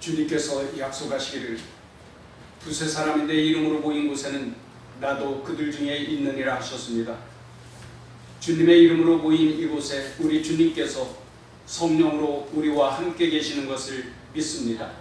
주님께서 약속하시기를 두세 사람이 내 이름으로 모인 곳에는 나도 그들 중에 있느니라 하셨습니다. 주님의 이름으로 모인 이곳에 우리 주님께서 성령으로 우리와 함께 계시는 것을 믿습니다.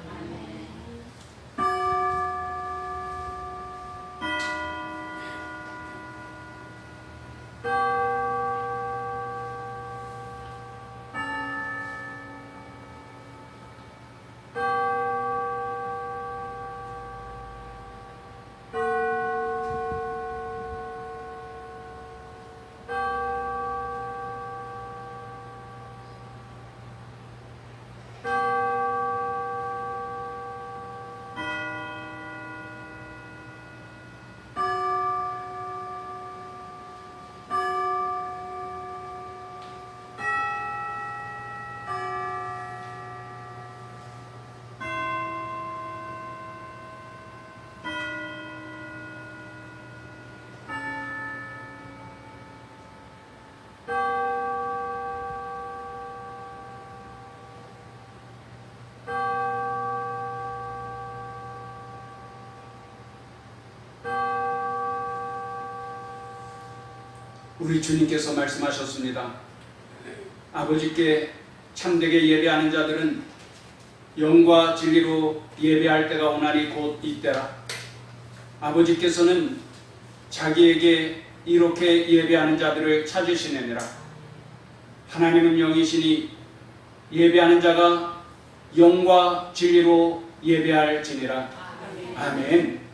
우리 주님께서 말씀하셨습니다. 아버지께 참되게 예배하는 자들은 영과 진리로 예배할 때가 오나니 곧 이때라. 아버지께서는 자기에게 이렇게 예배하는 자들을 찾으시느니라. 하나님은 영이시니 예배하는 자가 영과 진리로 예배할지니라. 아멘.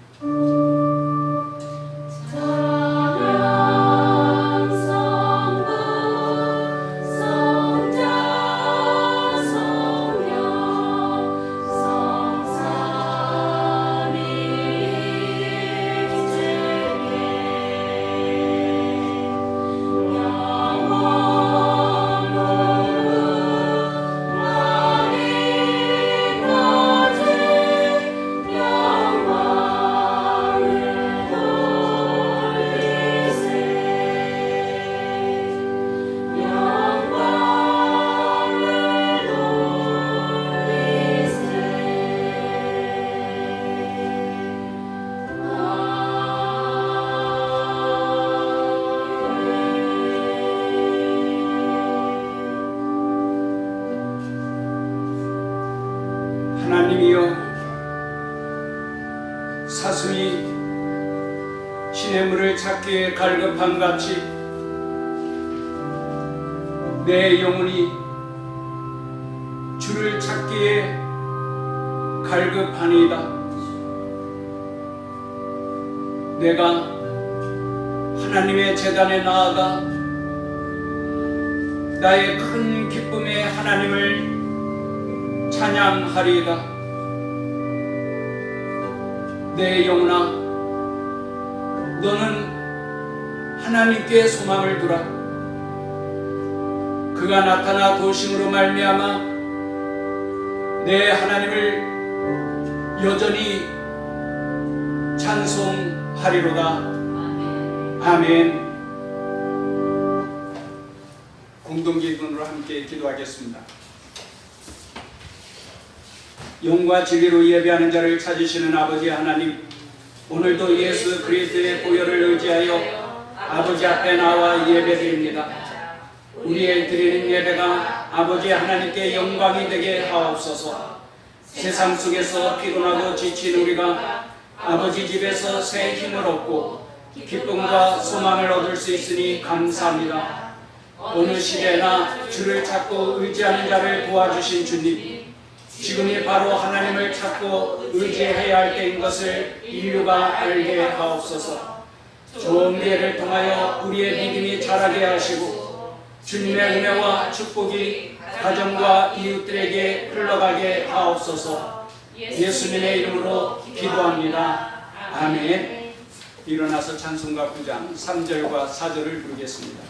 하나님이여, 사슴이 시냇물을 찾기에 갈급한 같이 내 영혼이 주를 찾기에 갈급하니이다. 내가 하나님의 제단에 나아가 나의 큰 기쁨의 하나님을 찬양하리이다. 내 영혼아, 너는 하나님께 소망을 두라. 그가 나타나 도심으로 말미암아 내 하나님을 여전히 찬송하리로다. 아멘. 공동기도로 함께 기도하겠습니다. 영과 진리로 예배하는 자를 찾으시는 아버지 하나님, 오늘도 예수 그리스도의 보혈을 의지하여 아버지 앞에 나와 예배드립니다. 우리의 드리는 예배가 아버지 하나님께 영광이 되게 하옵소서. 세상 속에서 피곤하고 지친 우리가 아버지 집에서 새 힘을 얻고 기쁨과 소망을 얻을 수 있으니 감사합니다. 어느 시대나 주를 찾고 의지하는 자를 도와주신 주님, 지금이 바로 하나님을 찾고 의지해야 할 때인 것을 인류가 알게 하옵소서. 좋은 기회를 통하여 우리의 믿음이 자라게 하시고 주님의 은혜와 축복이 가정과 이웃들에게 흘러가게 하옵소서. 예수님의 이름으로 기도합니다. 아멘. 일어나서 찬송가 9장 3절과 4절을 부르겠습니다.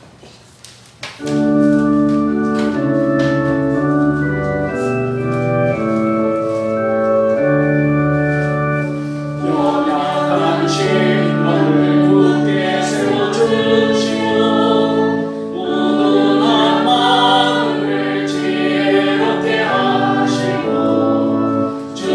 주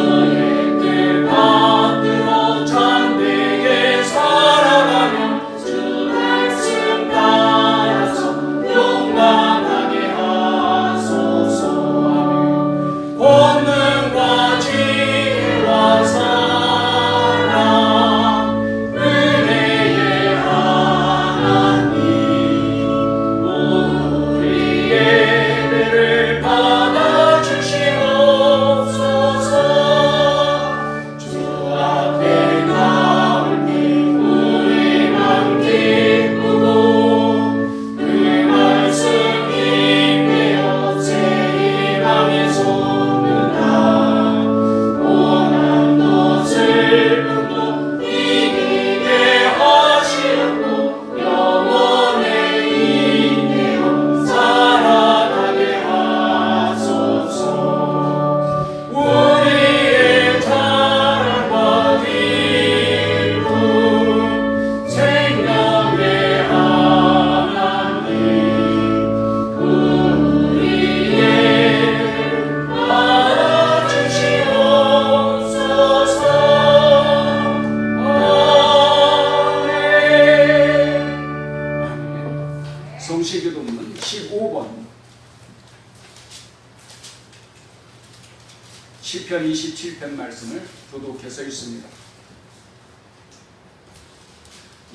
시편 27편 말씀을 교독해서 읽습니다.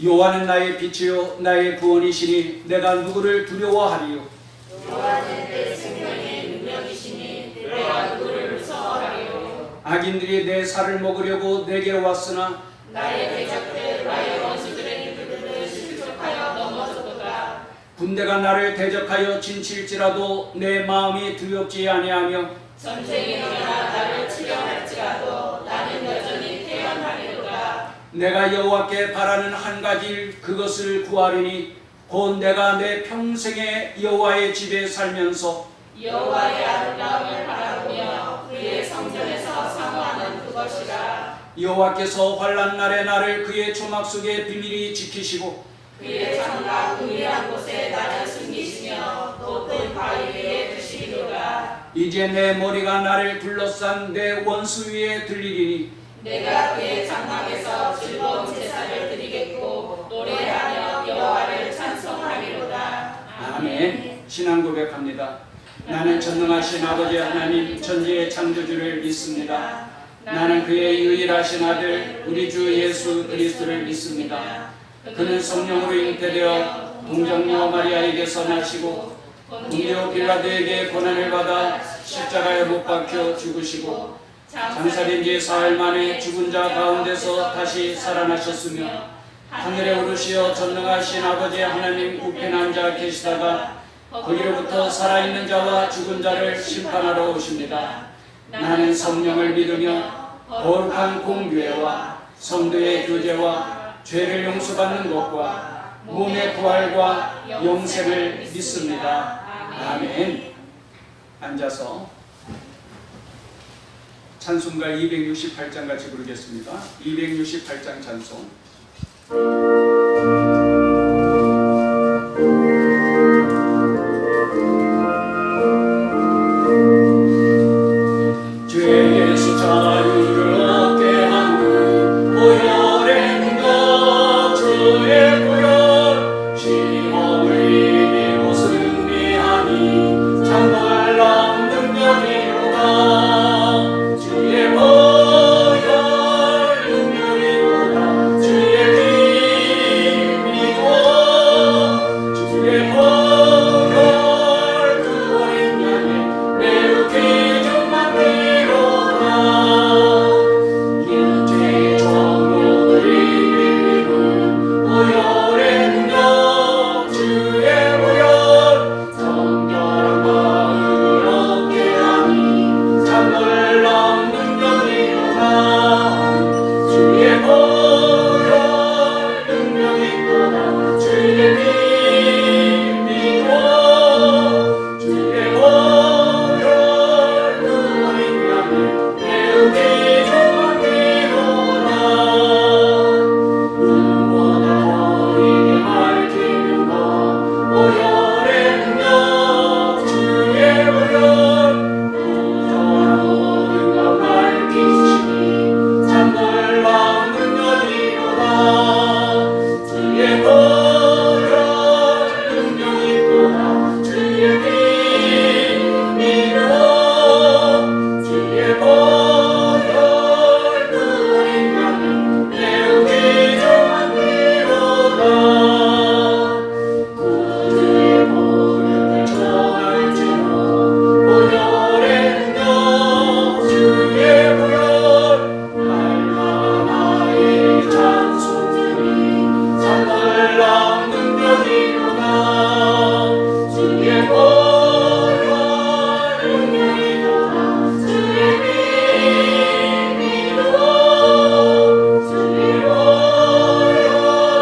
여호와는 나의 빛이요 나의 구원이시니 내가 누구를 두려워하리요. 여호와는 내 생명의 능력이시니 내가 누구를 무서워하리요. 악인들이 내 살을 먹으려고 내게 왔으나 나의 대적들 나의 원수들의 이들을 실족하여 넘어졌도다. 군대가 나를 대적하여 진칠지라도 내 마음이 두렵지 아니하며 전쟁이 일어나 나를 치려 할지라도 나는 여전히 태연하리로다. 내가 여호와께 바라는 한 가지 일 그것을 구하리니 곧 내가 내 평생에 여호와의 집에 살면서 여호와의 아름다움을 바라보며 그의 성전에서 사모하는 그것이라. 여호와께서 환난 날에 나를 그의 조막 속에 비밀히 지키시고 그의 장막 은밀한 곳에 나를 숨기시며 높은 바위 위에 두시리로다. 이제 내 머리가 나를 둘러싼 내 원수 위에 들리리니 내가 그의 장막에서 즐거운 제사를 드리겠고 노래하며 여호와를 찬송하리로다. 아멘. 신앙 고백합니다. 나는 전능하신 아버지 하나님 천지의 창조주를 믿습니다. 나는 그의 유일하신 아들 우리 주 예수 그리스도를 믿습니다. 그는 성령으로 잉태되어 동정녀 마리아에게서 나시고 본디오 빌라도에게 고난을 받아 십자가에 못 박혀 죽으시고 장사된 지 사흘 만에 죽은 자 가운데서 다시 살아나셨으며 하늘에 오르시어 전능하신 아버지 하나님 우편에 앉아 계시다가 거기로부터 살아있는 자와 죽은 자를 심판하러 오십니다. 나는 성령을 믿으며 거룩한 공교회와 성도의 교제와 죄를 용서받는 것과 몸의 부활과 영생을 믿습니다. 아멘. 앉아서 찬송가 268장 같이 부르겠습니다. 268장 찬송. 죄에서 자유를 얻게 하는 보혈의 능력 주의 보혈 시험을 이기고 승리하니 참 놀라운 능력이로다. 주의 보혈 능력이로다. 주의 힘이고 주의 보혈 그 어린 양의 매우 귀중한 피로다. 육체의 정욕을 이기는 보혈의 능력 주의 보혈 정결한 마음을 얻게 하니 참 놀라운 능력이로다. 주의 보혈 능력이로다. 주의 힘이고 주의 보혈 그 어린 양의 매우 귀중한 피로다. 눈보다 어리게 밝히는 것 보혈의 능력 주의 보혈 부정한 모든 것 밝히시니 참 놀라운 능력이로다. 주의 보혈 능력이로다. 주의 힘이로 주의 보혈 그 어린 양의 매우 귀중한 피로다. 그의 보혈을 전할지로 보혈의 능력 주의 보혈 날마다 나의 찬송들이 참 놀라운 능력이로다. 주의 보혈 능력이로다. 주의 힘이로 주의 보혈 그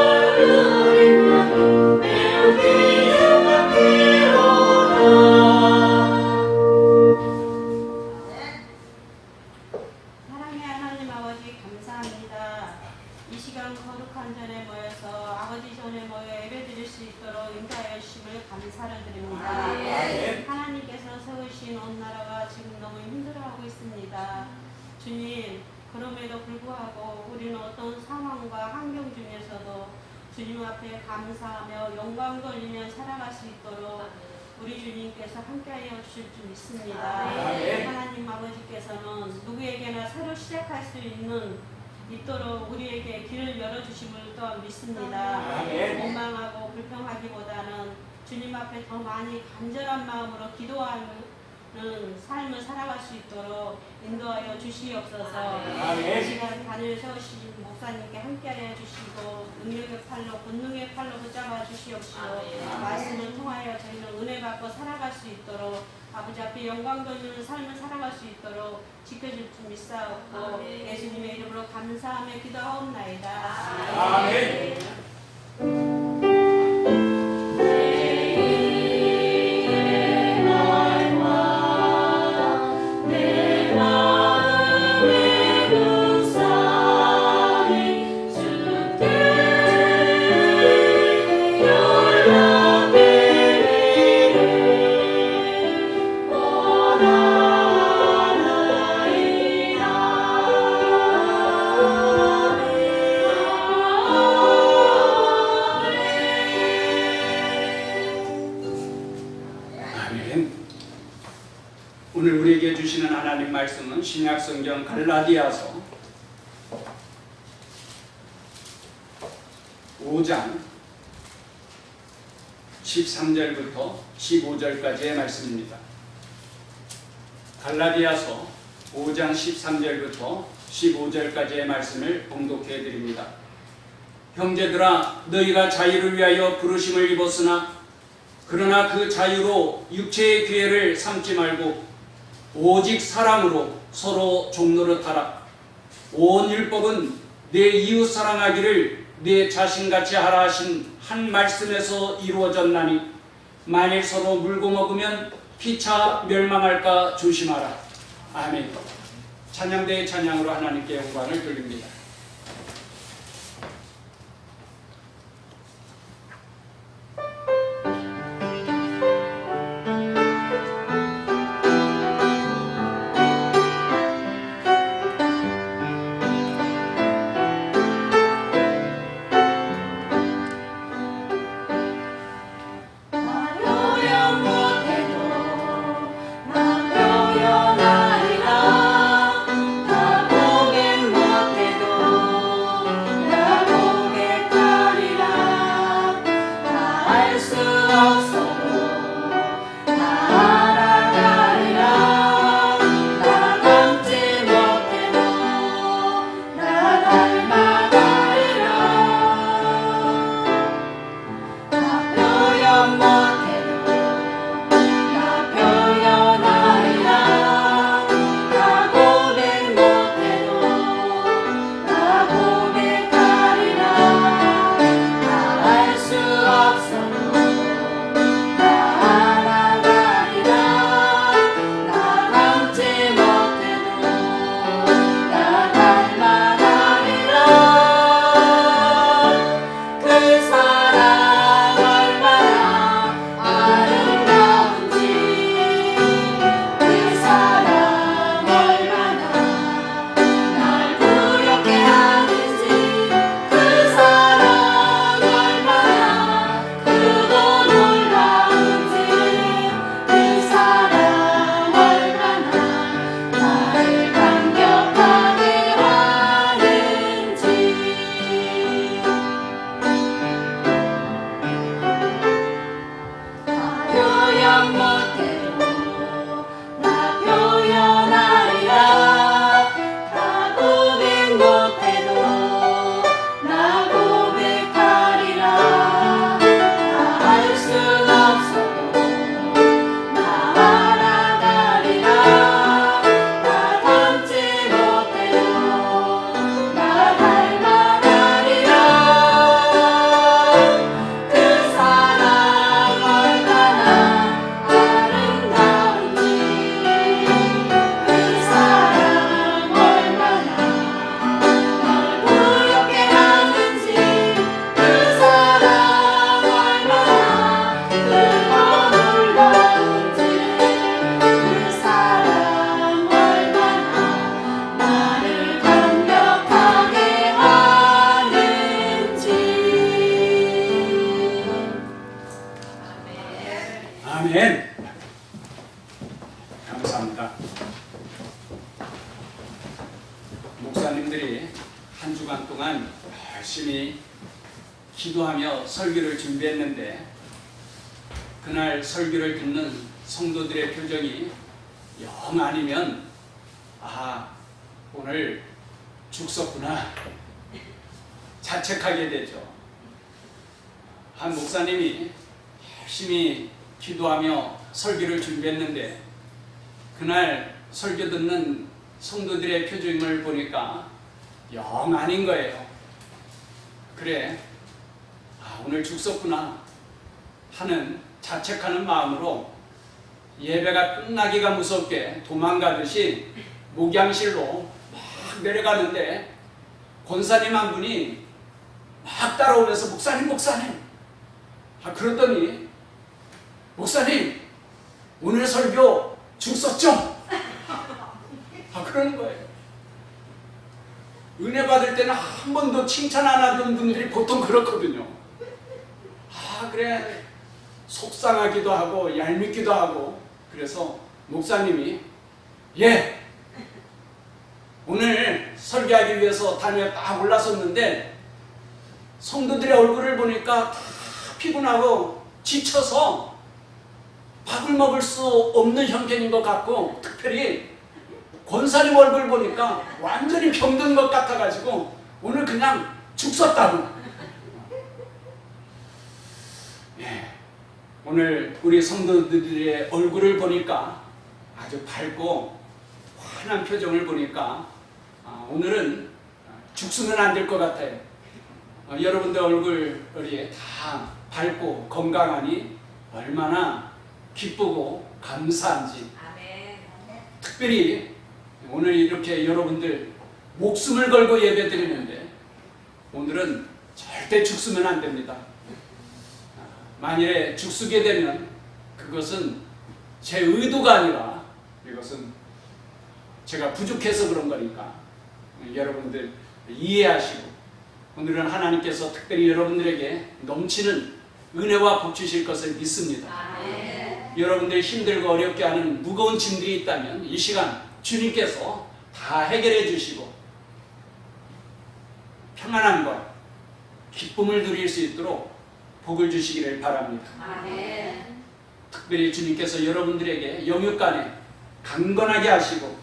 어린 양의 매우 귀중한 피로다. 사랑의 하나님 아버지 감사합니다. 이 시간 거룩한 전에 모여서 아버지 전에 모여 예배드릴 수 있도록 인도하여 주심을 감사를 드립니다. 하나님께서 세우신 온 나라가 지금 너무 힘들어하고 있습니다. 주님, 그럼에도 불구하고 우리는 어떤 상황과 환경 중에서도 주님 앞에 감사하며 영광 돌리며 살아갈 수 있도록 우리 주님께서 함께하여 주실 줄 믿습니다. 아멘. 하나님 아버지께서는 누구에게나 새로 시작할 수 있도록 우리에게 길을 열어주심을 또한 믿습니다. 아멘. 원망하고 불평하기보다는 주님 앞에 더 많이 간절한 마음으로 기도하는 삶을 살아갈 수 있도록 인도하여 주시옵소서. 아멘. 이 시간 단을 세우신 목사님께 함께하여 주시고 능력의 팔로 권능의 팔로 붙잡아 주시옵시고 말씀을 통하여 저희는 은혜 받고 살아갈 수 있도록 아버지 앞에 영광 돌리는 삶을 살아갈 수 있도록 지켜줄 줄 믿사옵고 예수님의 이름으로 감사하며 기도하옵나이다. 아멘. 오늘 우리에게 주시는 하나님 말씀은 신약성경 갈라디아서 5장 13절부터 15절까지의 말씀입니다. 갈라디아서 5장 13절부터 15절까지의 말씀을 봉독해 드립니다. 형제들아, 너희가 자유를 위하여 부르심을 입었으나 그러나 그 자유로 육체의 기회를 삼지 말고 오직 사랑으로 서로 종노릇하라. 온 율법은 내 이웃 사랑하기를 내 자신같이 하라 하신 한 말씀에서 이루어졌나니 만일 서로 물고 먹으면 피차 멸망할까 조심하라. 아멘. 찬양대의 찬양으로 하나님께 영광을 돌립니다. 나 표현하리라 다 보긴 못해도 목사님들이 한 주간 동안 열심히 기도하며 설교를 준비했는데 그날 설교를 듣는 성도들의 표정이 영 아니면 오늘 죽었구나 자책하게 되죠. 한 목사님이 열심히 기도하며 설교를 준비했는데 그날 설교 듣는 성도들의 표정을 보니까 영 아닌 거예요. 그래, 오늘 죽었구나 하는 자책하는 마음으로 예배가 끝나기가 무섭게 도망가듯이 목양실로 막 내려가는데 권사님 한 분이 막 따라오면서 목사님 그러더니 목사님 오늘 설교 죽었죠? 그러는 거예요. 은혜 받을 때는 한 번도 칭찬 안 하던 분들이 보통 그렇거든요. 그래 속상하기도 하고 얄밉기도 하고. 그래서 목사님이 오늘 설교하기 위해서 단에 딱 올라섰는데 성도들의 얼굴을 보니까 다 피곤하고 지쳐서 밥을 먹을 수 없는 형편인 것 같고, 특별히 권사님 얼굴 보니까 완전히 병든 것 같아가지고 오늘 그냥 죽었다고. 오늘 우리 성도들의 얼굴을 보니까 아주 밝고 환한 표정을 보니까 오늘은 죽으면 안 될 것 같아요. 여러분들 얼굴이 다 밝고 건강하니 얼마나 기쁘고 감사한지. 특별히 오늘 이렇게 여러분들 목숨을 걸고 예배 드리는데 오늘은 절대 죽으면 안 됩니다. 만일에 죽게 되면 그것은 제 의도가 아니라 이것은 제가 부족해서 그런 거니까 여러분들 이해하시고 오늘은 하나님께서 특별히 여러분들에게 넘치는 은혜와 복 주실 것을 믿습니다. 여러분들 힘들고 어렵게 하는 무거운 짐들이 있다면 이 시간 주님께서 다 해결해 주시고 평안함과 기쁨을 누릴 수 있도록 복을 주시기를 바랍니다. 특별히 주님께서 여러분들에게 영육간에 강건하게 하시고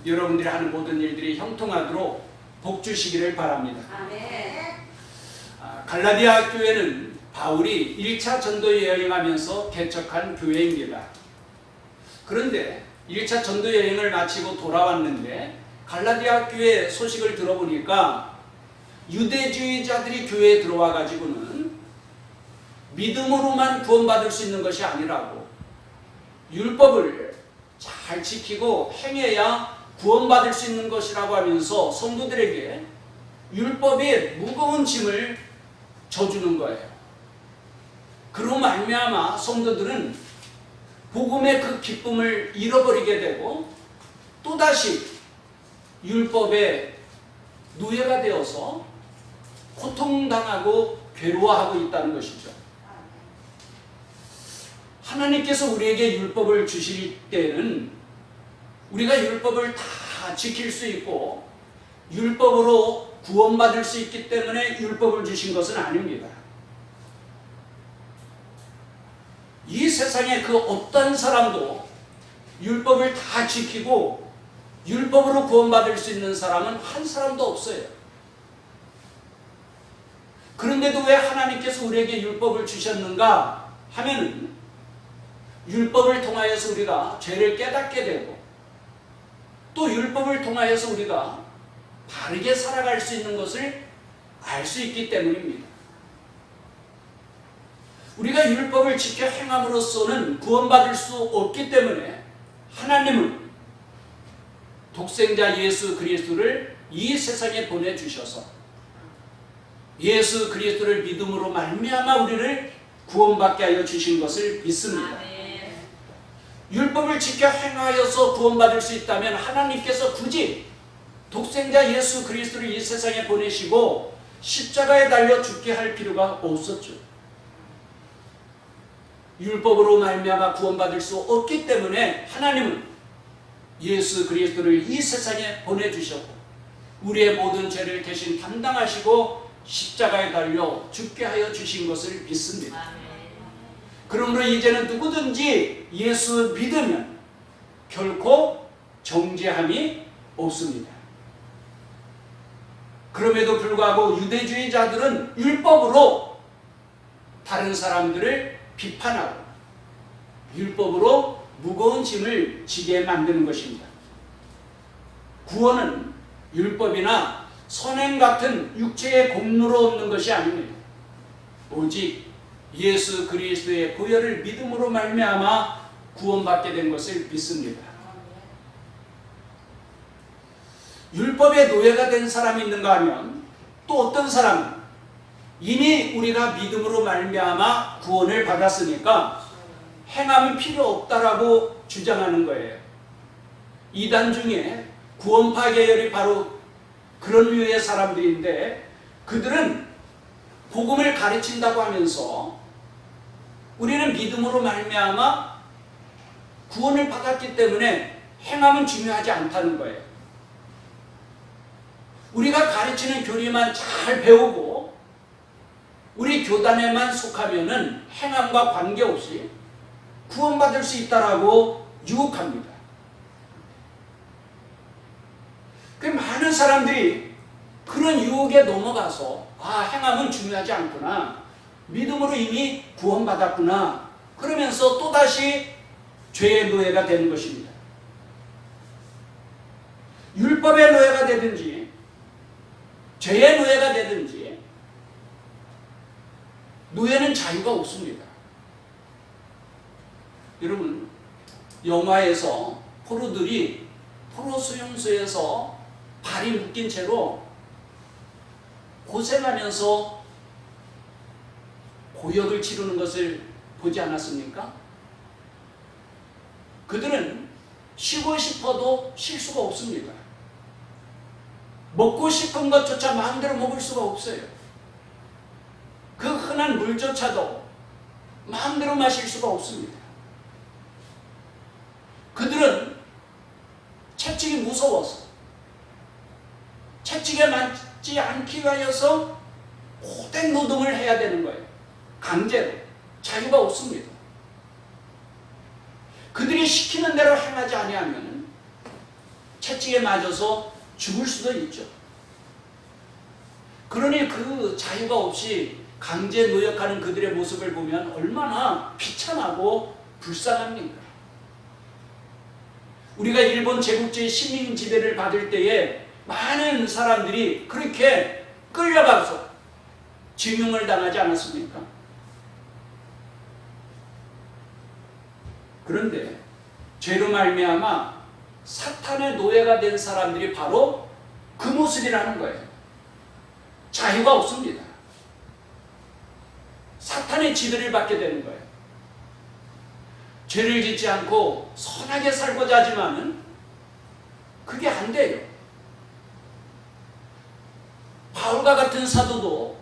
여러분들이 하는 모든 일들이 형통하도록 복 주시기를 바랍니다. 갈라디아 교회는 바울이 1차 전도 여행하면서 개척한 교회입니다. 그런데 1차 전도 여행을 마치고 돌아왔는데 갈라디아 교회 소식을 들어보니까 유대주의자들이 교회에 들어와 가지고는 믿음으로만 구원받을 수 있는 것이 아니라고 율법을 잘 지키고 행해야 구원받을 수 있는 것이라고 하면서 성도들에게 율법의 무거운 짐을 져주는 거예요. 그로 말미암아 성도들은 복음의 그 기쁨을 잃어버리게 되고 또다시 율법의 노예가 되어서 고통당하고 괴로워하고 있다는 것이죠. 하나님께서 우리에게 율법을 주실 때는 우리가 율법을 다 지킬 수 있고 율법으로 구원받을 수 있기 때문에 율법을 주신 것은 아닙니다. 이 세상에 그 어떤 사람도 율법을 다 지키고 율법으로 구원받을 수 있는 사람은 한 사람도 없어요. 그런데도 왜 하나님께서 우리에게 율법을 주셨는가 하면은 율법을 통하여서 우리가 죄를 깨닫게 되고 또 율법을 통하여서 우리가 바르게 살아갈 수 있는 것을 알 수 있기 때문입니다. 우리가 율법을 지켜 행함으로써는 구원받을 수 없기 때문에 하나님은 독생자 예수 그리스도를 이 세상에 보내주셔서 예수 그리스도를 믿음으로 말미암아 우리를 구원받게 하여 주신 것을 믿습니다. 율법을 지켜 행하여서 구원받을 수 있다면 하나님께서 굳이 독생자 예수 그리스도를 이 세상에 보내시고 십자가에 달려 죽게 할 필요가 없었죠. 율법으로 말미암아 구원받을 수 없기 때문에 하나님은 예수 그리스도를 이 세상에 보내주셨고 우리의 모든 죄를 대신 담당하시고 십자가에 달려 죽게 하여 주신 것을 믿습니다. 그러므로 이제는 누구든지 예수 믿으면 결코 정죄함이 없습니다. 그럼에도 불구하고 유대주의자들은 율법으로 다른 사람들을 비판하고 율법으로 무거운 짐을 지게 만드는 것입니다. 구원은 율법이나 선행 같은 육체의 공로로 얻는 것이 아닙니다. 오직 예수 그리스도의 보혈을 믿음으로 말미암아 구원받게 된 것을 믿습니다. 율법의 노예가 된 사람이 있는가 하면 또 어떤 사람은 이미 우리가 믿음으로 말미암아 구원을 받았으니까 행함이 필요 없다라고 주장하는 거예요. 이단 중에 구원파 계열이 바로 그런 류의 사람들인데 그들은 복음을 가르친다고 하면서 우리는 믿음으로 말미암아 구원을 받았기 때문에 행함은 중요하지 않다는 거예요. 우리가 가르치는 교리만 잘 배우고 우리 교단에만 속하면은 행함과 관계없이 구원받을 수 있다라고 유혹합니다. 그 많은 사람들이 그런 유혹에 넘어가서 행함은 중요하지 않구나, 믿음으로 이미 구원받았구나 그러면서 또다시 죄의 노예가 되는 것입니다. 율법의 노예가 되든지 죄의 노예가 되든지 노예는 자유가 없습니다. 여러분, 영화에서 포로들이 포로 수용소에서 발이 묶인 채로 고생하면서 고역을 치르는 것을 보지 않았습니까? 그들은 쉬고 싶어도 쉴 수가 없습니다. 먹고 싶은 것조차 마음대로 먹을 수가 없어요. 그 흔한 물조차도 마음대로 마실 수가 없습니다. 그들은 채찍이 무서워서 채찍에 맞지 않기 위하여서 고된 노동을 해야 되는 거예요. 강제로. 자유가 없습니다. 그들이 시키는 대로 행하지 아니하면 채찍에 맞아서 죽을 수도 있죠. 그러니 그 자유가 없이 강제 노역하는 그들의 모습을 보면 얼마나 비참하고 불쌍합니까? 우리가 일본 제국주의 식민지배를 받을 때에 많은 사람들이 그렇게 끌려가서 징용을 당하지 않았습니까? 그런데 죄로 말미암아 사탄의 노예가 된 사람들이 바로 그 모습이라는 거예요. 자유가 없습니다. 사탄의 지배를 받게 되는 거예요. 죄를 짓지 않고 선하게 살고자 하지만은 그게 안 돼요. 바울과 같은 사도도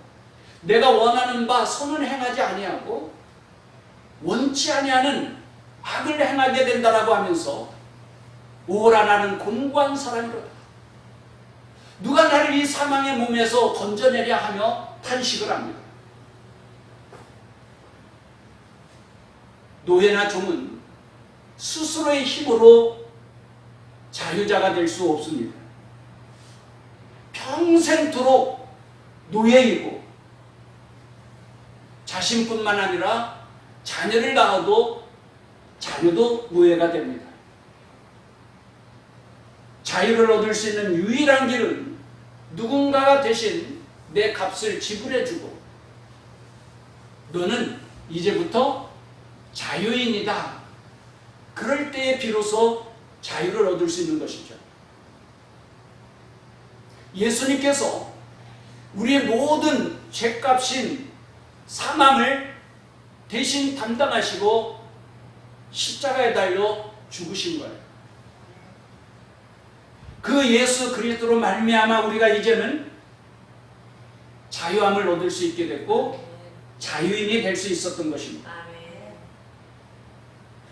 내가 원하는 바 선은 행하지 아니하고 원치 아니하는 악을 행하게 된다라고 하면서 오라 나는 곤고한 사람이로다. 누가 나를 이 사망의 몸에서 건져내려 하며 탄식을 합니다. 노예나 종은 스스로의 힘으로 자유자가 될 수 없습니다. 평생토록 노예이고 자신뿐만 아니라 자녀를 낳아도 자녀도 노예가 됩니다. 자유를 얻을 수 있는 유일한 길은 누군가가 대신 내 값을 지불해주고 너는 이제부터 자유인이다. 그럴 때에 비로소 자유를 얻을 수 있는 것이죠. 예수님께서 우리의 모든 죄값인 사망을 대신 담당하시고 십자가에 달려 죽으신 거예요. 그 예수 그리스도로 말미암아 우리가 이제는 자유함을 얻을 수 있게 됐고 자유인이 될 수 있었던 것입니다.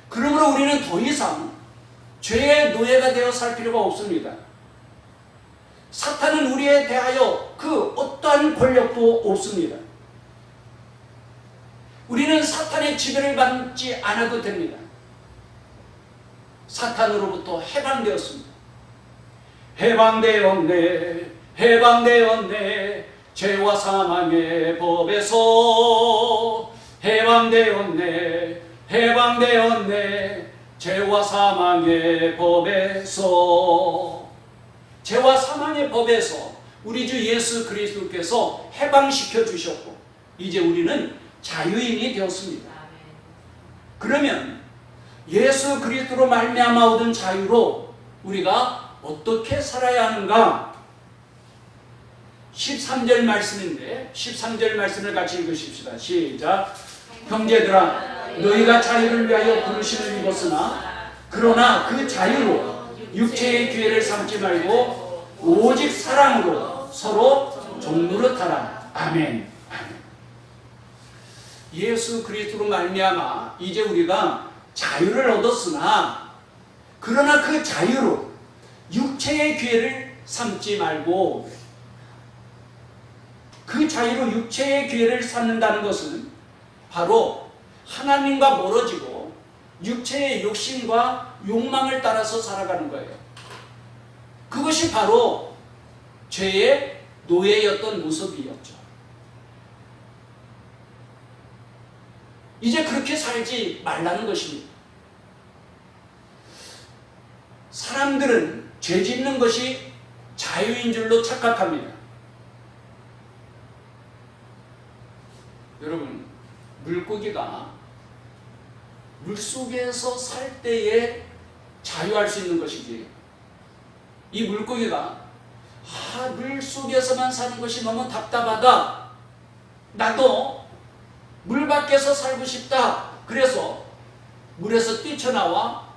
그러므로 우리는 더 이상 죄의 노예가 되어 살 필요가 없습니다. 사탄은 우리에 대하여 그 어떠한 권력도 없습니다. 우리는 사탄의 지배를 받지 않아도 됩니다. 사탄으로부터 해방되었습니다. 해방되었네, 해방되었네, 죄와 사망의 법에서. 해방되었네, 해방되었네, 죄와 사망의 법에서. 죄와 사망의 법에서 우리 주 예수 그리스도께서 해방시켜 주셨고 이제 우리는 자유인이 되었습니다. 그러면 예수 그리스도로 말미암아 얻은 자유로 우리가 어떻게 살아야 하는가? 13절 말씀인데 13절 말씀을 같이 읽으십시다. 시작. 형제들아, 너희가 자유를 위하여 부르심을 입었으나 그러나 그 자유로 육체의 기회를 삼지 말고 오직 사랑으로 서로 종노릇하라. 아멘. 아멘. 예수 그리스도로 말미암아 이제 우리가 자유를 얻었으나 그러나 그 자유로 육체의 기회를 삼지 말고, 그 자유로 육체의 기회를 삼는다는 것은 바로 하나님과 멀어지고 육체의 욕심과 욕망을 따라서 살아가는 거예요. 그것이 바로 죄의 노예였던 모습이었죠. 이제 그렇게 살지 말라는 것입니다. 사람들은 죄 짓는 것이 자유인 줄로 착각합니다. 여러분, 물고기가 물속에서 살 때에 자유할 수 있는 것이지, 이 물고기가 물속에서만 사는 것이 너무 답답하다, 나도 물 밖에서 살고 싶다, 그래서 물에서 뛰쳐나와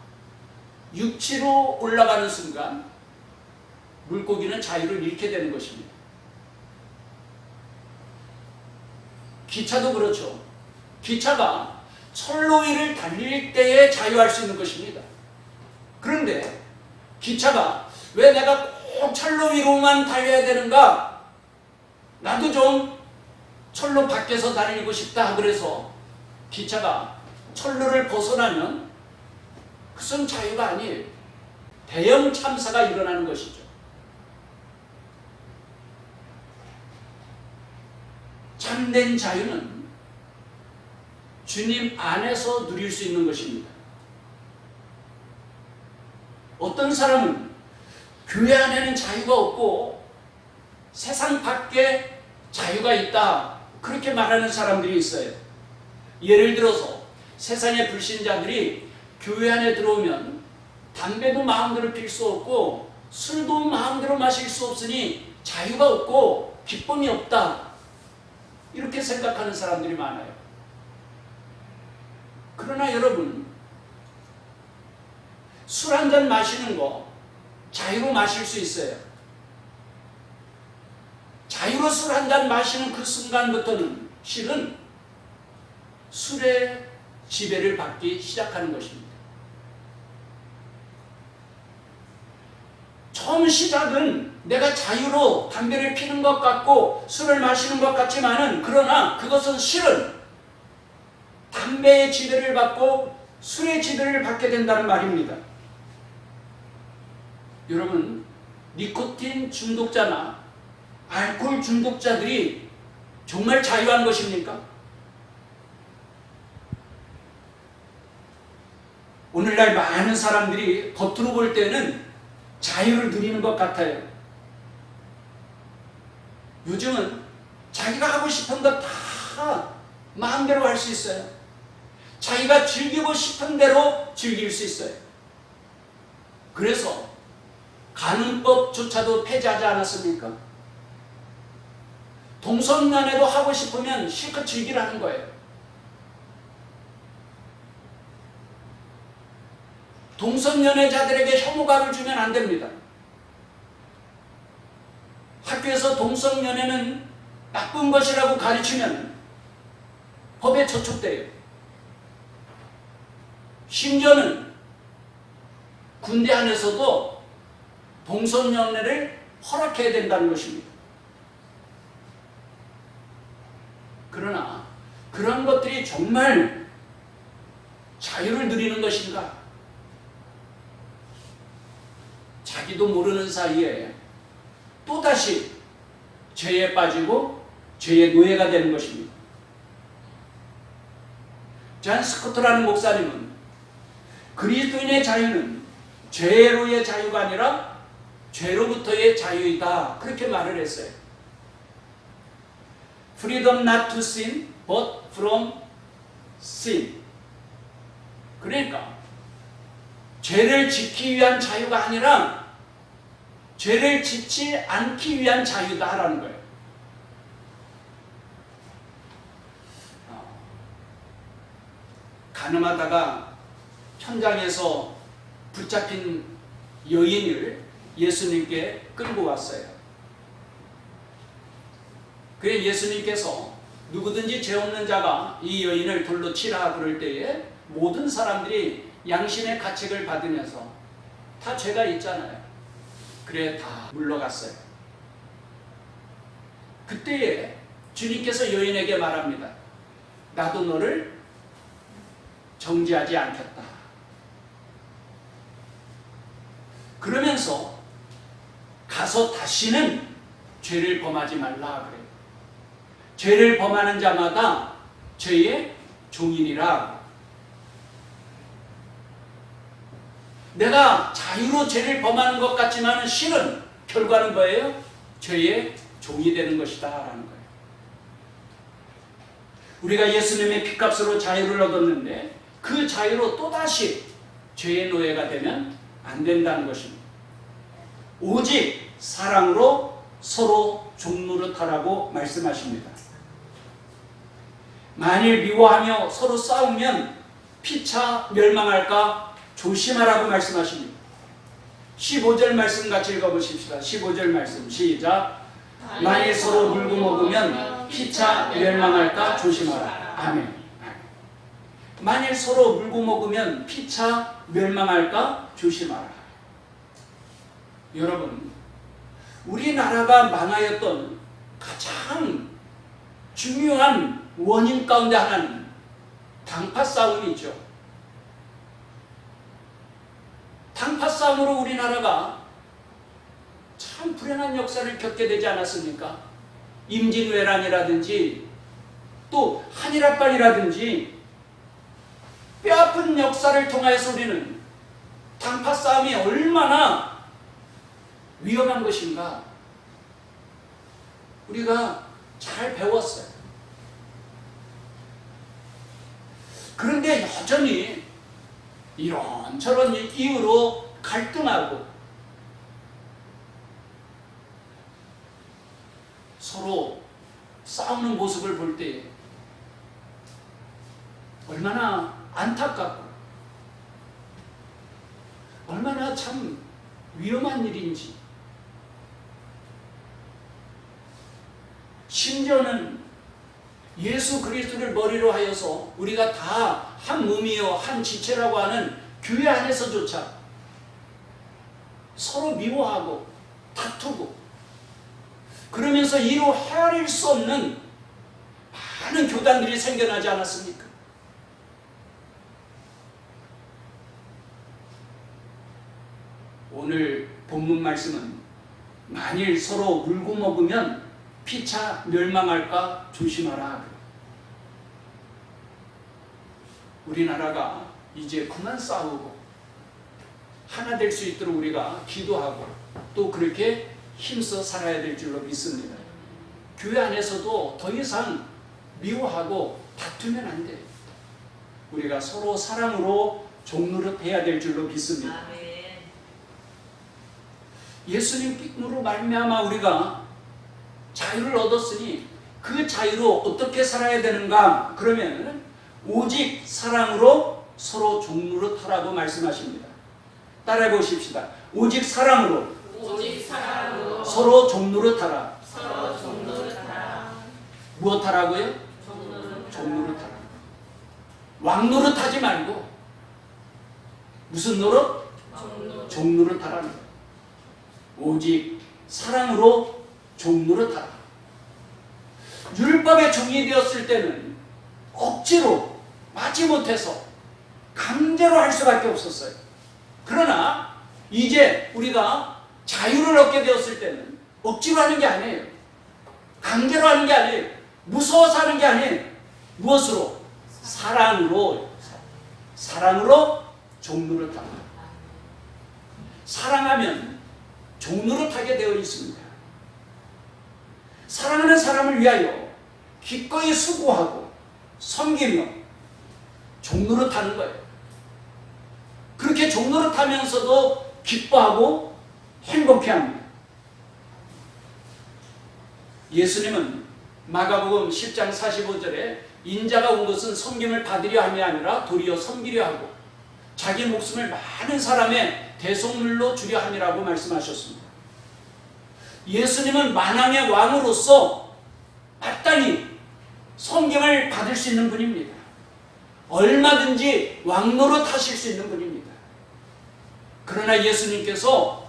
육지로 올라가는 순간 물고기는 자유를 잃게 되는 것입니다. 기차도 그렇죠. 기차가 철로 위를 달릴 때에 자유할 수 있는 것입니다. 그런데 기차가 왜 내가 꼭 철로 위로만 달려야 되는가? 나도 좀 철로 밖에서 달리고 싶다. 그래서 기차가 철로를 벗어나면 그것은 자유가 아니에요. 대형 참사가 일어나는 것이죠. 참된 자유는 주님 안에서 누릴 수 있는 것입니다. 어떤 사람은 교회 안에는 자유가 없고 세상 밖에 자유가 있다, 그렇게 말하는 사람들이 있어요. 예를 들어서 세상의 불신자들이 교회 안에 들어오면 담배도 마음대로 필 수 없고 술도 마음대로 마실 수 없으니 자유가 없고 기쁨이 없다, 이렇게 생각하는 사람들이 많아요. 그러나 여러분, 술 한 잔 마시는 거 자유로 마실 수 있어요. 자유로 술 한 잔 마시는 그 순간부터는 실은 술의 지배를 받기 시작하는 것입니다. 처음 시작은 내가 자유로 담배를 피는 것 같고 술을 마시는 것 같지만은, 그러나 그것은 실은 담배의 지배를 받고 술의 지배를 받게 된다는 말입니다. 여러분, 니코틴 중독자나 알코올 중독자들이 정말 자유한 것입니까? 오늘날 많은 사람들이 겉으로 볼 때는 자유를 누리는 것 같아요. 요즘은 자기가 하고 싶은 것 다 마음대로 할 수 있어요. 자기가 즐기고 싶은 대로 즐길 수 있어요. 그래서 간음법조차도 폐지하지 않았습니까? 동성연애도 하고 싶으면 실컷 즐기라는 거예요. 동성연애자들에게 혐오감을 주면 안 됩니다. 학교에서 동성연애는 나쁜 것이라고 가르치면 법에 저촉돼요. 심지어는 군대 안에서도 동성연애를 허락해야 된다는 것입니다. 그러나 그런 것들이 정말 자유를 누리는 것인가? 자기도 모르는 사이에 또다시 죄에 빠지고 죄의 노예가 되는 것입니다. 존 스코트라는 목사님은 그리스도인의 자유는 죄로의 자유가 아니라 죄로부터의 자유이다, 그렇게 말을 했어요. Freedom not to sin, but from sin. 그러니까 죄를 짓기 위한 자유가 아니라 죄를 짓지 않기 위한 자유다라는 거예요. 가늠하다가 현장에서 붙잡힌 여인을 예수님께 끌고 왔어요. 그래 예수님께서 누구든지 죄 없는 자가 이 여인을 돌로 치라 그럴 때에 모든 사람들이 양심의 가책을 받으면서 다 죄가 있잖아요. 그래 다 물러갔어요. 그때에 주님께서 여인에게 말합니다. 나도 너를 정죄하지 않겠다. 그러면서 가서 다시는 죄를 범하지 말라 그래요. 죄를 범하는 자마다 죄의 종이니라. 내가 자유로 죄를 범하는 것 같지만 실은 결과는 뭐예요? 죄의 종이 되는 것이다 라는 거예요. 우리가 예수님의 피값으로 자유를 얻었는데 그 자유로 또다시 죄의 노예가 되면 안 된다는 것입니다. 오직 사랑으로 서로 종노릇하라고 말씀하십니다. 만일 미워하며 서로 싸우면 피차 멸망할까 조심하라고 말씀하십니다. 15절 말씀 같이 읽어보십시다. 15절 말씀 시작. 만일 서로 물고 먹으면 피차 멸망할까 조심하라. 아멘. 만일 서로 물고 먹으면 피차 멸망할까 조심하라. 여러분, 우리나라가 망하였던 가장 중요한 원인 가운데 하나는 당파 싸움이죠. 당파 싸움으로 우리나라가 참 불행한 역사를 겪게 되지 않았습니까? 임진왜란이라든지 또 한일합반이라든지 뼈아픈 역사를 통하여서 우리는 당파 싸움이 얼마나 위험한 것인가 우리가 잘 배웠어요. 그런데 여전히 이런저런 이유로 갈등하고 서로 싸우는 모습을 볼 때 얼마나 안타깝고 얼마나 참 위험한 일인지. 심지어는 예수 그리스도를 머리로 하여서 우리가 다 한 몸이요 한 지체라고 하는 교회 안에서조차 서로 미워하고 다투고 그러면서 이로 헤아릴 수 없는 많은 교단들이 생겨나지 않았습니까? 오늘 본문 말씀은 만일 서로 물고 먹으면 피차 멸망할까 조심하라. 우리나라가 이제 그만 싸우고 하나 될 수 있도록 우리가 기도하고 또 그렇게 힘써 살아야 될 줄로 믿습니다. 교회 안에서도 더 이상 미워하고 다투면 안 돼요. 우리가 서로 사랑으로 종노릇해야 될 줄로 믿습니다. 예수님으로 말미암아 우리가 자유를 얻었으니 그 자유로 어떻게 살아야 되는가? 그러면 오직 사랑으로 서로 종노릇하라고 말씀하십니다. 따라해 보십시다. 오직 사랑으로 서로 종노릇하라. 무엇하라고요? 종노릇하라. 왕노릇하지 말고 무슨 노릇? 종노릇하라는 거예요. 오직 사랑으로 종 노릇하라. 율법의 종이 되었을 때는 억지로 마지못해서 강제로 할 수밖에 없었어요. 그러나 이제 우리가 자유를 얻게 되었을 때는 억지로 하는 게 아니에요. 강제로 하는 게 아니에요. 무서워서 하는 게 아니에요. 무엇으로? 사랑으로 종 노릇하라. 사랑하면 종 노릇하게 되어 있습니다. 사랑하는 사람을 위하여 기꺼이 수고하고 섬기며 종 노릇하는 거예요. 그렇게 종 노릇하면서도 기뻐하고 행복해합니다. 예수님은 마가복음 10장 45절에 인자가 온 것은 섬김을 받으려 함이 아니라 도리어 섬기려 하고 자기 목숨을 많은 사람의 대속물로 주려 함이라고 말씀하셨습니다. 예수님은 만왕의 왕으로서 마땅히 섬김을 받을 수 있는 분입니다. 얼마든지 왕노릇 하실 수 있는 분입니다. 그러나 예수님께서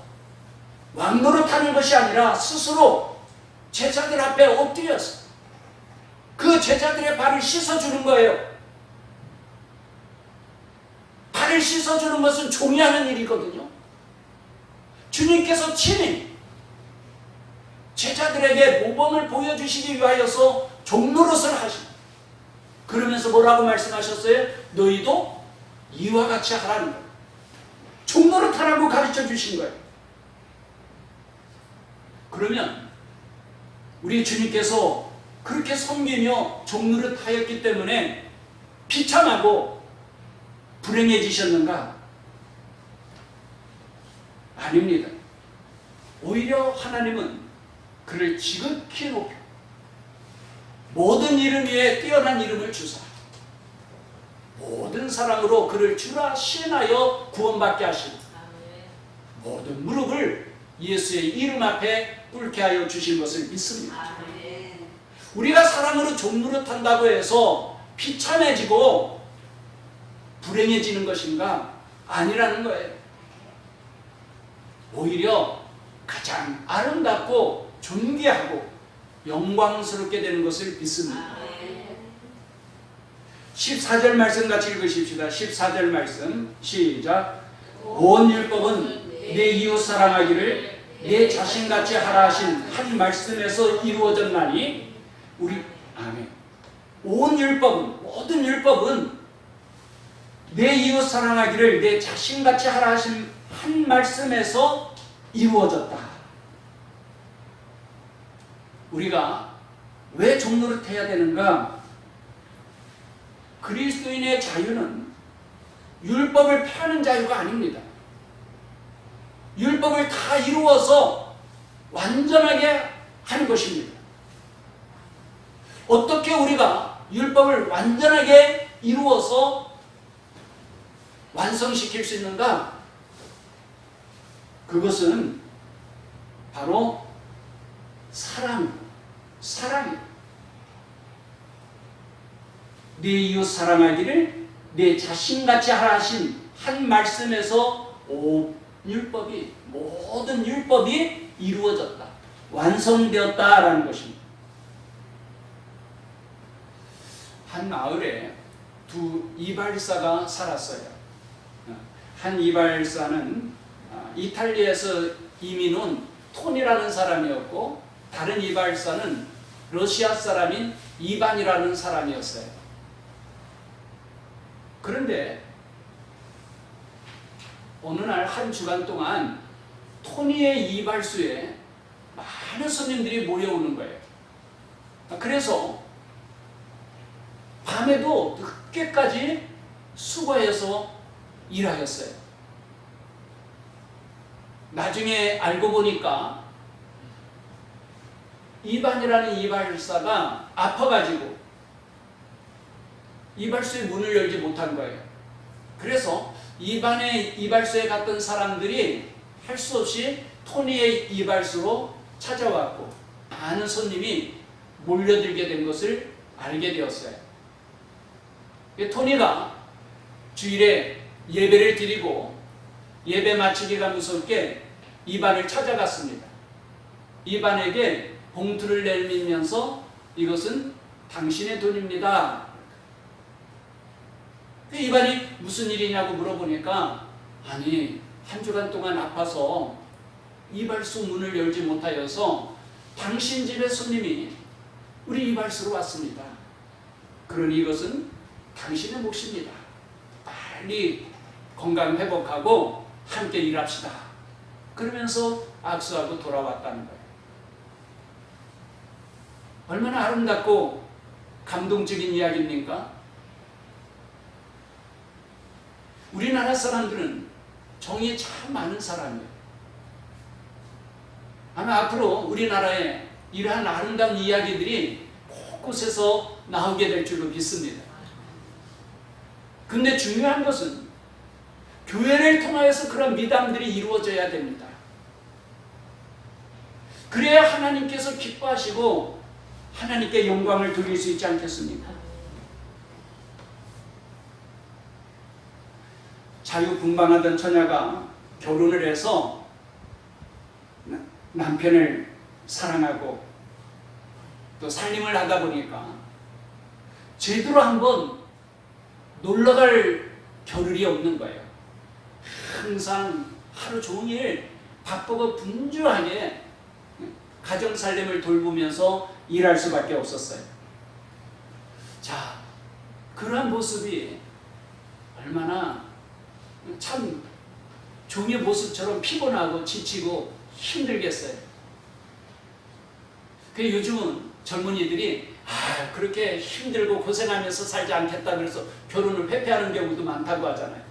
왕노릇 하는 것이 아니라 스스로 제자들 앞에 엎드려서 그 제자들의 발을 씻어주는 거예요. 발을 씻어주는 것은 종이 하는 일이거든요. 주님께서 친히 제자들에게 모범을 보여주시기 위하여서 종노릇을 하십니다. 그러면서 뭐라고 말씀하셨어요? 너희도 이와 같이 하라는 거예요. 종노릇 하라고 가르쳐 주신 거예요. 그러면 우리 주님께서 그렇게 섬기며 종노릇 하였기 때문에 비참하고 불행해지셨는가? 아닙니다. 오히려 하나님은 그를 지극히 높여 모든 이름 위에 뛰어난 이름을 주사 모든 사랑으로 그를 주라 시인하여 구원받게 하시고 모든 무릎을 예수의 이름 앞에 꿇게 하여 주신 것을 믿습니다. 우리가 사랑으로 종노릇한다고 해서 비참해지고 불행해지는 것인가? 아니라는 거예요. 오히려 가장 아름답고 존귀하고 영광스럽게 되는 것을 믿습니다. 14절 말씀 같이 읽으십시다. 14절 말씀 시작. 온 율법은 내 이웃 사랑하기를 내 자신같이 하라 하신 한 말씀에서 이루어졌나니 우리 아멘. 온 율법은 모든 율법은 내 이웃 사랑하기를 내 자신같이 하라 하신 한 말씀에서 이루어졌다. 우리가 왜 종노릇해야 되는가? 그리스도인의 자유는 율법을 펴는 자유가 아닙니다. 율법을 다 이루어서 완전하게 하는 것입니다. 어떻게 우리가 율법을 완전하게 이루어서 완성시킬 수 있는가? 그것은 바로 사랑이에요. 네 이웃 사랑하기를 내 자신같이 하라 하신 한 말씀에서 모든 율법이 이루어졌다. 완성되었다라는 것입니다. 한 마을에 두 이발사가 살았어요. 한 이발사는 이탈리아에서 이민 온 톤이라는 사람이었고 다른 이발사는 러시아 사람인 이반이라는 사람이었어요. 그런데 어느 날 한 주간 동안 토니의 이발소에 많은 손님들이 몰려오는 거예요. 그래서 밤에도 늦게까지 수고해서 일하였어요. 나중에 알고 보니까 이반이라는 이발사가 아파가지고 이발소의 문을 열지 못한 거예요. 그래서 이반의 이발소에 갔던 사람들이 할 수 없이 토니의 이발소로 찾아왔고 많은 손님이 몰려들게 된 것을 알게 되었어요. 토니가 주일에 예배를 드리고 예배 마치기가 무섭게 이반을 찾아갔습니다. 이반에게 봉투를 내밀면서 이것은 당신의 돈입니다. 이반이 무슨 일이냐고 물어보니까 아니 한 주간 동안 아파서 이발소 문을 열지 못하여서 당신 집에 손님이 우리 이발소로 왔습니다. 그러니 이것은 당신의 몫입니다. 빨리 건강 회복하고 함께 일합시다. 그러면서 악수하고 돌아왔다는 거예요. 얼마나 아름답고 감동적인 이야기입니까? 우리나라 사람들은 정이 참 많은 사람이에요. 아마 앞으로 우리나라에 이러한 아름다운 이야기들이 곳곳에서 나오게 될 줄로 믿습니다. 근데 중요한 것은 교회를 통하여서 그런 미담들이 이루어져야 됩니다. 그래야 하나님께서 기뻐하시고 하나님께 영광을 돌릴 수 있지 않겠습니까? 자유분방하던 처녀가 결혼을 해서 남편을 사랑하고 또 살림을 하다 보니까 제대로 한번 놀러갈 겨를이 없는 거예요. 항상 하루 종일 바쁘고 분주하게 가정살림을 돌보면서 일할 수밖에 없었어요. 자, 그러한 모습이 얼마나 참 종의 모습처럼 피곤하고 지치고 힘들겠어요. 그 요즘은 젊은이들이 그렇게 힘들고 고생하면서 살지 않겠다 그래서 결혼을 회피하는 경우도 많다고 하잖아요.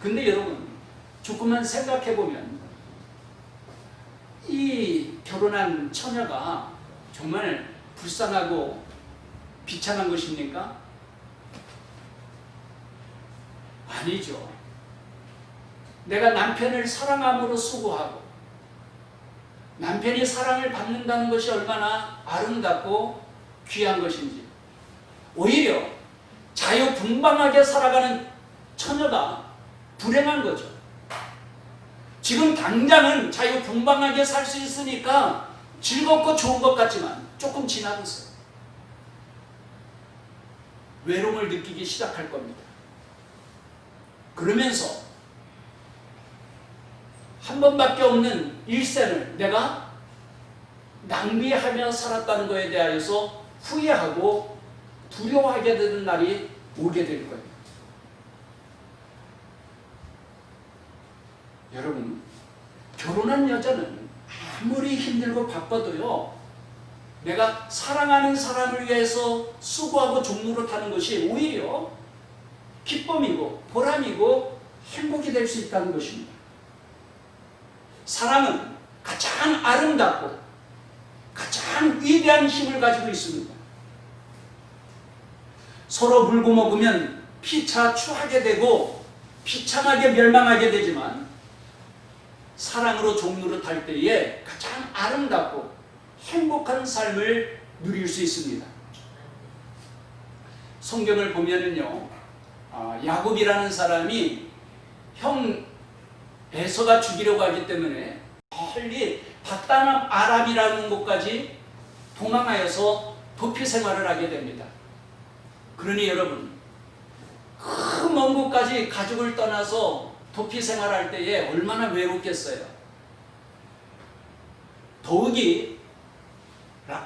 근데 여러분 조금만 생각해 보면 이 결혼한 처녀가 정말 불쌍하고 비참한 것입니까? 아니죠. 내가 남편을 사랑함으로 수고하고 남편이 사랑을 받는다는 것이 얼마나 아름답고 귀한 것인지, 오히려 자유분방하게 살아가는 처녀가 불행한 거죠. 지금 당장은 자유분방하게 살 수 있으니까 즐겁고 좋은 것 같지만 조금 지나면서 외로움을 느끼기 시작할 겁니다. 그러면서 한 번밖에 없는 일생을 내가 낭비하며 살았다는 것에 대하여서 후회하고 두려워하게 되는 날이 오게 될 거예요. 여러분, 결혼한 여자는 아무리 힘들고 바빠도요, 내가 사랑하는 사람을 위해서 수고하고 종노릇하는 것이 오히려 기쁨이고 보람이고 행복이 될 수 있다는 것입니다. 사랑은 가장 아름답고 가장 위대한 힘을 가지고 있습니다. 서로 물고 먹으면 피차 추하게 되고 비참하게 멸망하게 되지만 사랑으로 종노릇할 때에 가장 아름답고 행복한 삶을 누릴 수 있습니다. 성경을 보면은요, 야곱이라는 사람이 형 에서가 죽이려고 하기 때문에 빨리 바다남 아람이라는 곳까지 도망하여서 도피 생활을 하게 됩니다. 그러니 여러분, 그 먼 곳까지 가족을 떠나서 도피 생활할 때에 얼마나 외롭겠어요. 더욱이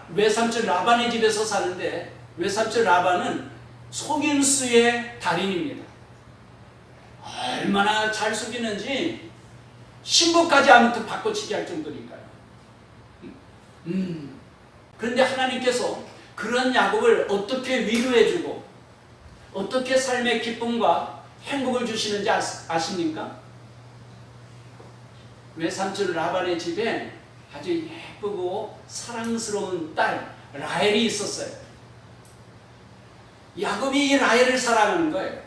외삼촌 라반의 집에서 사는데 외삼촌 라반은 속임수의 달인입니다. 얼마나 잘 속이는지 신부까지 아무튼 바꿔치기 할 정도니까요. 그런데 하나님께서 그런 야곱을 어떻게 위로해주고 어떻게 삶의 기쁨과 행복을 주시는지 아십니까? 외삼촌 라반의 집에 아주 예쁘고 사랑스러운 딸 라헬이 있었어요. 야곱이 이 라헬을 사랑하는 거예요.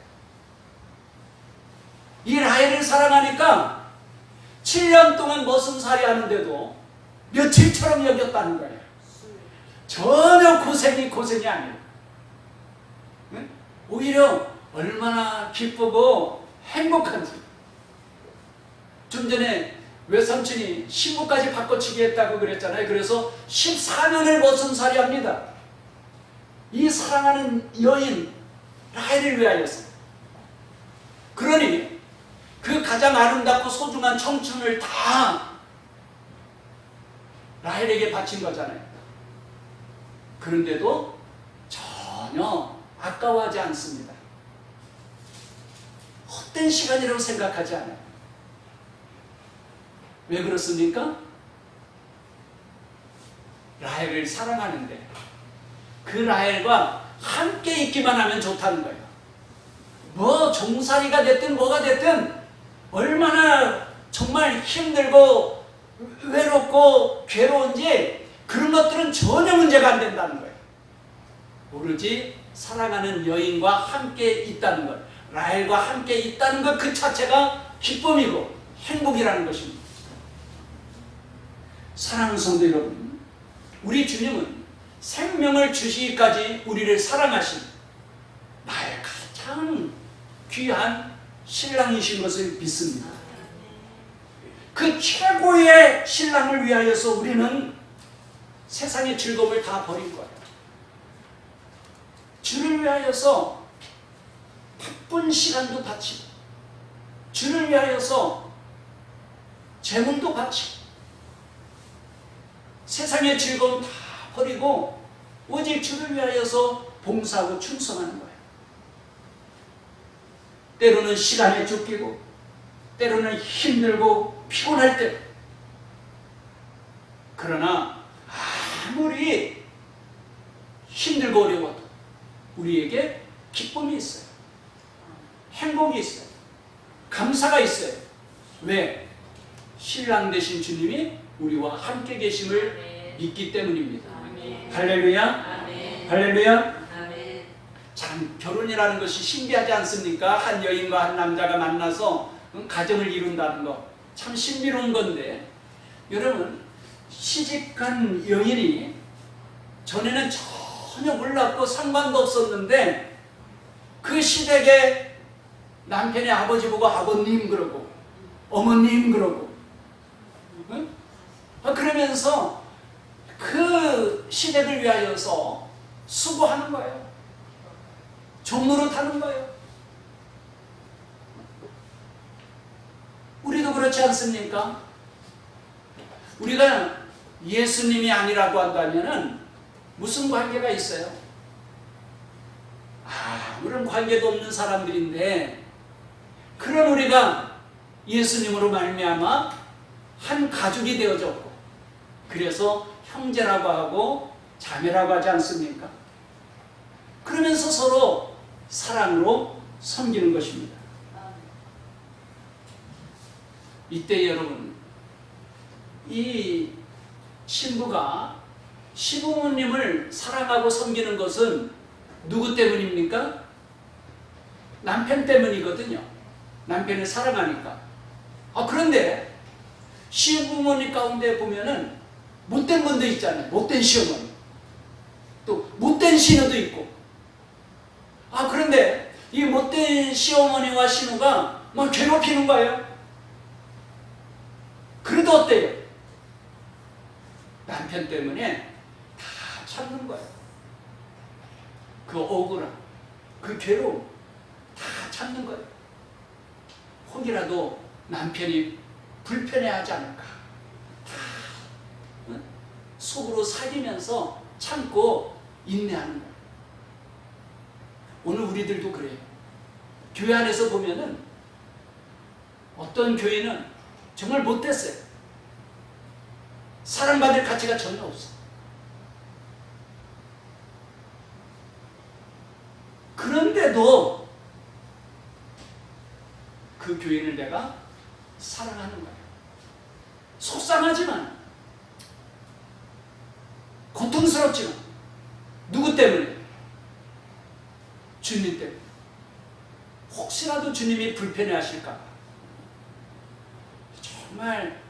이 라헬을 사랑하니까 7년 동안 머슴살이 하는데도 며칠처럼 여겼다는 거예요. 전혀 고생이 아니에요. 오히려 얼마나 기쁘고 행복한지. 좀 전에 외삼촌이 신부까지 바꿔치기 했다고 그랬잖아요. 그래서 14년을 벗은살이 합니다. 이 사랑하는 여인 라헬을 위하여서. 그러니 그 가장 아름답고 소중한 청춘을 다 라헬에게 바친 거잖아요. 그런데도 전혀 아까워하지 않습니다. 헛된 시간이라고 생각하지 않아요. 왜 그렇습니까? 라헬을 사랑하는데 그 라헬과 함께 있기만 하면 좋다는 거예요. 뭐 종살이가 됐든 뭐가 됐든 얼마나 정말 힘들고 외롭고 괴로운지 그런 것들은 전혀 문제가 안 된다는 거예요. 오로지 사랑하는 여인과 함께 있다는 것, 라헬과 함께 있다는 것 그 자체가 기쁨이고 행복이라는 것입니다. 사랑하는 성도 여러분, 우리 주님은 생명을 주시기까지 우리를 사랑하신 나의 가장 귀한 신랑이신 것을 믿습니다. 그 최고의 신랑을 위하여서 우리는 세상의 즐거움을 다 버린 거예요. 주를 위하여서 바쁜 시간도 바치고 주를 위하여서 재물도 바치고 세상의 즐거움 다 버리고 오직 주를 위하여서 봉사하고 충성하는 거예요. 때로는 시간에 쫓기고 때로는 힘들고 피곤할 때, 그러나 아무리 힘들고 어려워도 우리에게 기쁨이 있어요. 행복이 있어요. 감사가 있어요. 왜? 신랑 되신 주님이 우리와 함께 계심을 믿기 때문입니다. 할렐루야. 할렐루야. 참 결혼이라는 것이 신비하지 않습니까? 한 여인과 한 남자가 만나서 가정을 이룬다는 거 참 신비로운 건데, 여러분 시집간 여인이 전에는 전혀 몰랐고 상관도 없었는데 그 시댁에 남편의 아버지 보고 아버님 그러고 어머님 그러고 그러면서 그 시댁을 위하여서 수고하는 거예요. 종노릇하는 거예요. 우리도 그렇지 않습니까? 우리가 예수님이 아니라고 한다면은 무슨 관계가 있어요? 아무런 관계도 없는 사람들인데, 그런 우리가 예수님으로 말미암아 한 가족이 되어졌고, 그래서 형제라고 하고 자매라고 하지 않습니까? 그러면서 서로 사랑으로 섬기는 것입니다. 이때 여러분, 이 신부가 시부모님을 사랑하고 섬기는 것은 누구 때문입니까? 남편 때문이거든요. 남편을 사랑하니까. 그런데 시부모님 가운데 보면은 못된 분도 있잖아요. 못된 시어머니, 또 못된 시누도 있고. 그런데 이 못된 시어머니와 시누가 막 괴롭히는 거예요. 그래도 어때요? 남편 때문에 다 참는 거예요. 그 억울함, 그 괴로움 다 참는 거예요. 혹이라도 남편이 불편해하지 않을까, 다 속으로 사귀면서 참고 인내하는 거예요. 오늘 우리들도 그래요. 교회 안에서 보면은 어떤 교회는 정말 못됐어요. 사랑받을 가치가 전혀 없어. 그런데도 그 교인을 내가 사랑하는 거예요. 속상하지만, 고통스럽지만, 누구 때문에? 주님 때문에. 혹시라도 주님이 불편해하실까 봐 정말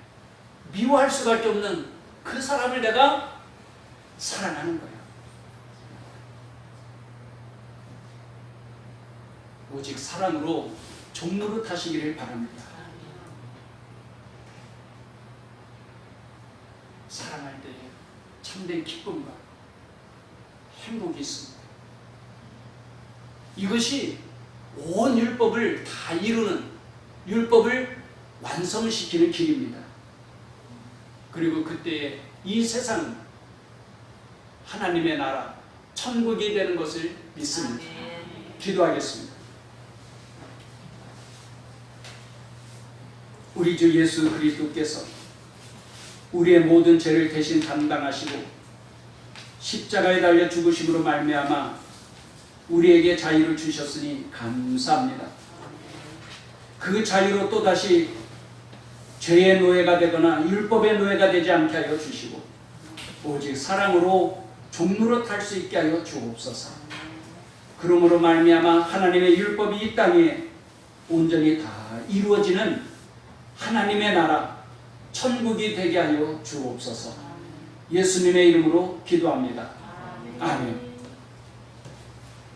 미워할 수밖에 없는 그 사람을 내가 사랑하는 거예요. 오직 사랑으로 종노릇 하시기를 바랍니다. 사랑할 때에 참된 기쁨과 행복이 있습니다. 이것이 온 율법을 다 이루는, 율법을 완성시키는 길입니다. 그리고 그때에 이 세상 하나님의 나라 천국이 되는 것을 믿습니다. 기도하겠습니다. 우리 주 예수 그리스도께서 우리의 모든 죄를 대신 담당하시고 십자가에 달려 죽으심으로 말미암아 우리에게 자유를 주셨으니 감사합니다. 그 자유로 또다시 죄의 노예가 되거나 율법의 노예가 되지 않게 하여 주시고 오직 사랑으로 종로로 탈 수 있게 하여 주옵소서. 그러므로 말미암아 하나님의 율법이 이 땅에 온전히 다 이루어지는 하나님의 나라 천국이 되게 하여 주옵소서. 예수님의 이름으로 기도합니다. 아멘.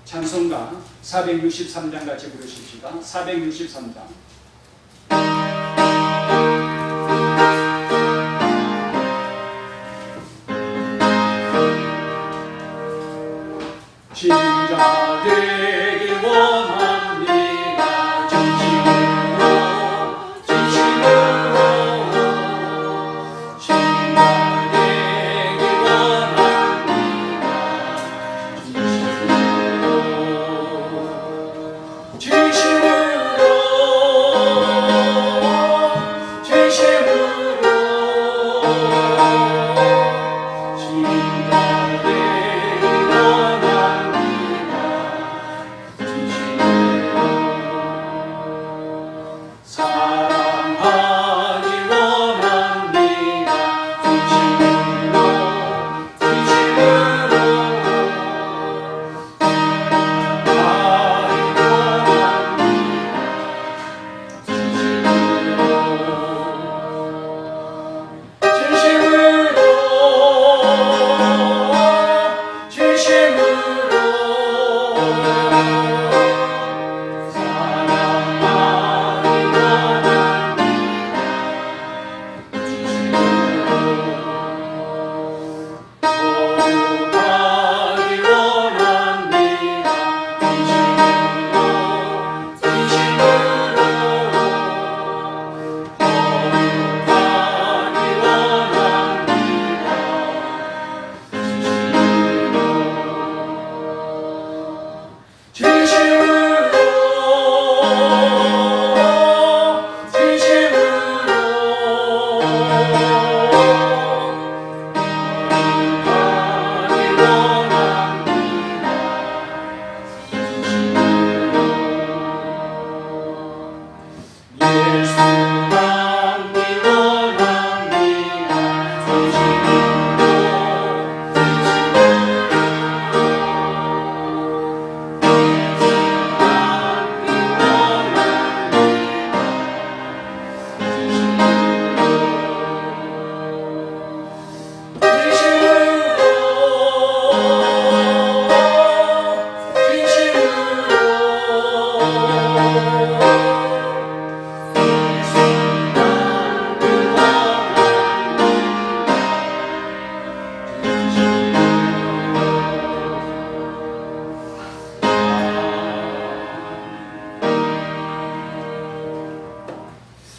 찬송가 463장 같이 부르십시다. 463장. 진짜 되길 원합니다. 진심으로 진짜 되길 원합니다.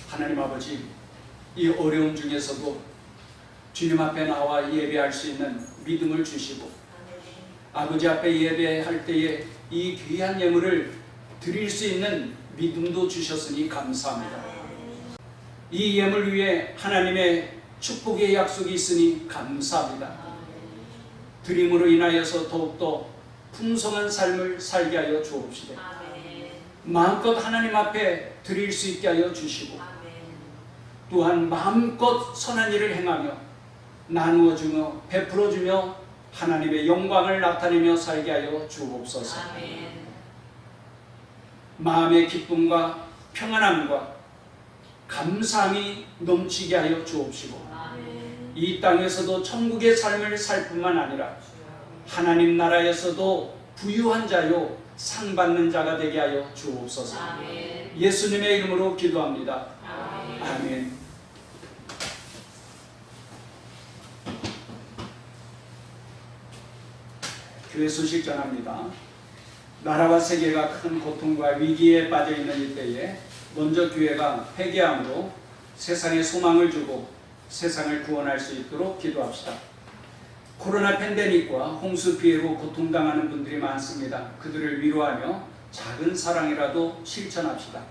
하나님 아버지, 이 어려움 중에서도 주님 앞에 나와 예배할 수 있는 믿음을 주시고 아버지 앞에 예배할 때에 이 귀한 예물을 드릴 수 있는 믿음도 주셨으니 감사합니다. 이 예물 위에 하나님의 축복의 약속이 있으니 감사합니다. 드림으로 인하여서 더욱더 풍성한 삶을 살게 하여 주옵시되 마음껏 하나님 앞에 드릴 수 있게 하여 주시고 또한 마음껏 선한 일을 행하며 나누어주며 베풀어주며 하나님의 영광을 나타내며 살게 하여 주옵소서. 마음의 기쁨과 평안함과 감사함이 넘치게 하여 주옵시고 이 땅에서도 천국의 삶을 살 뿐만 아니라 하나님 나라에서도 부유한 자요 상 받는 자가 되게 하여 주옵소서. 예수님의 이름으로 기도합니다. 아멘. 교회 소식 전합니다. 나라와 세계가 큰 고통과 위기에 빠져 있는 이때에 먼저 교회가 회개함으로 세상에 소망을 주고 세상을 구원할 수 있도록 기도합시다. 코로나 팬데믹과 홍수 피해로 고통당하는 분들이 많습니다. 그들을 위로하며 작은 사랑이라도 실천합시다.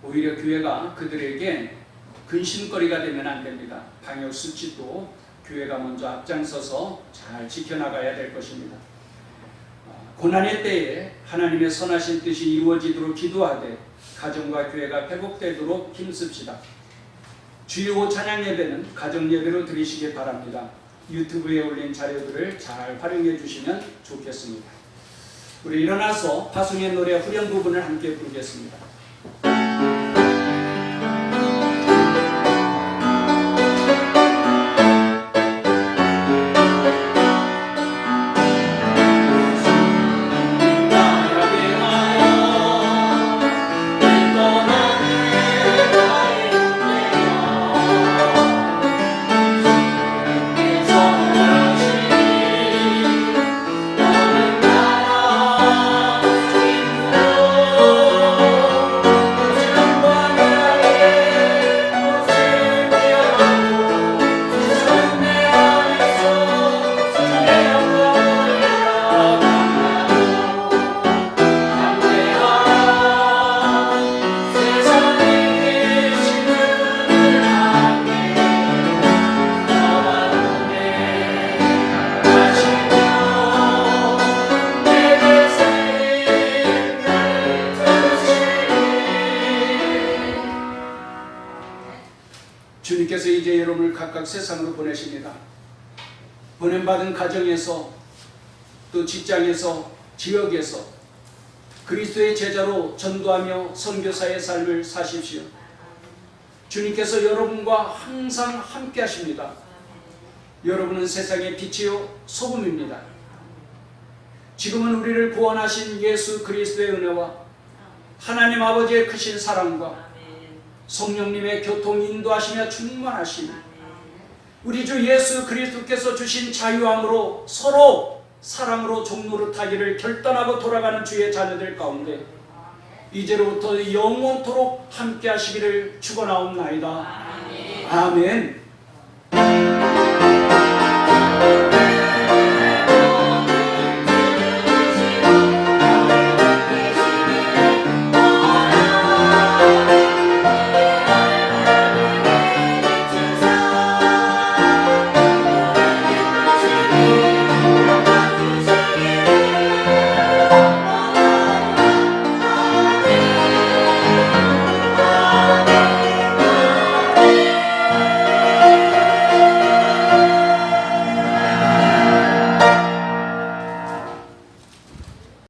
오히려 교회가 그들에게 근심거리가 되면 안 됩니다. 방역 수칙도 교회가 먼저 앞장서서 잘 지켜나가야 될 것입니다. 고난의 때에 하나님의 선하신 뜻이 이루어지도록 기도하되 가정과 교회가 회복되도록 힘씁시다. 주요 찬양 예배는 가정 예배로 드리시기 바랍니다. 유튜브에 올린 자료들을 잘 활용해 주시면 좋겠습니다. 우리 일어나서 파송의 노래 후렴 부분을 함께 부르겠습니다. 주님께서 이제 여러분을 각각 세상으로 보내십니다. 보냄받은 가정에서 또 직장에서 지역에서 그리스도의 제자로 전도하며 선교사의 삶을 사십시오. 주님께서 여러분과 항상 함께 하십니다. 여러분은 세상의 빛이요 소금입니다. 지금은 우리를 구원하신 예수 그리스도의 은혜와 하나님 아버지의 크신 사랑과 성령님의 교통 인도하시며 충만하시니 우리 주 예수 그리스도께서 주신 자유함으로 서로 사랑으로 종노릇하기를 결단하고 돌아가는 주의 자녀들 가운데 이제로부터 영원토록 함께 하시기를 축원하옵나이다. 아멘.